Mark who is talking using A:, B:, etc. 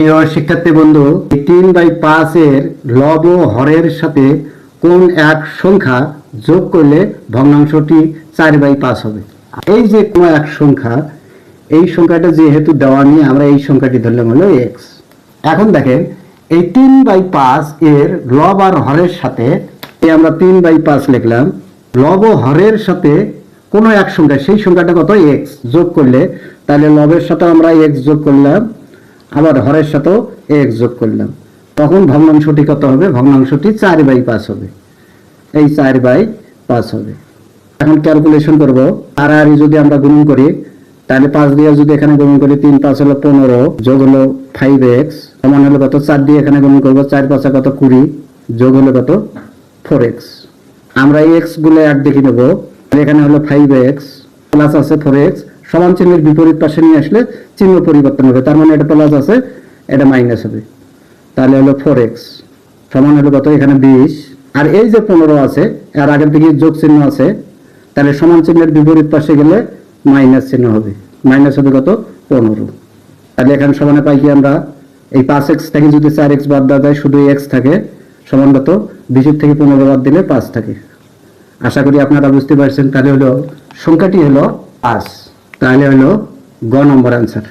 A: প্রিয় শিক্ষার্থী বন্ধু, 3/5 এর লব ও হরের সাথে কোন এক সংখ্যা যোগ করলে ভগ্নাংশটি 4/5 হবে। এই যে কোন এক সংখ্যা, এই সংখ্যাটা যেহেতু দেওয়া নিয়ে আমরা এই সংখ্যাটি ধরলাম হলো x। এখন দেখেন এই 3/5 এর লব আর হরের সাথে আমরা 3/5 লিখলাম, লব ও হরের সাথে কোন এক সংখ্যা, সেই সংখ্যাটা কত x যোগ করলে, তাহলে লবের সাথে আমরা x যোগ করলাম, আবার হরের সাথেও x যোগ করলাম, তখন ভগ্নাংশটি কত হবে? ভগ্নাংশটি 4/5 হবে। এই 4/5 হবে। এখন ক্যালকুলেশন করব, আর আর যদি আমরা গুণন করি, তাহলে 5 দিয়ে যদি এখানে গুণন করি, 3 5 হলো 15, যোগ হলো 5x সমান হলো কত? 4 দিয়ে এখানে গুণন করব, 4 5 কত? 20, যোগ হলো কত? 4x। আমরা এই x গুলো এক দেখে নেব, এখানে হলো 5x প্লাস আছে 4x, সমান চিহ্নের বিপরীত পাশে নিয়ে আসলে চিহ্ন পরিবর্তন হবে, তার মানে এটা প্লাস আছে, এটা মাইনাস হবে, তাহলে হলো 4x সমান হলো কত? এখানে 20, আর এই যে 15 আছে, আর আগের দিকে যোগ চিহ্ন আছে, তাহলে সমান চিহ্নের বিপরীত পাশে গেলে মাইনাস চিহ্ন হবে, মাইনাস হবে কত? 15। তাহলে এখানে সমানে পাই কি আমরা? এই 5x থেকে যদি 4x বাদ দেওয়া যায়, শুধু x থাকে, সমান কত? 20 থেকে 15 বাদ দিলে 5 থাকে। আশা করি আপনারা বুঝতে পারছেন। তাহলে হলো সংখ্যাটি হলো 5, তাহলে হলো গ নম্বর অ্যান্সার।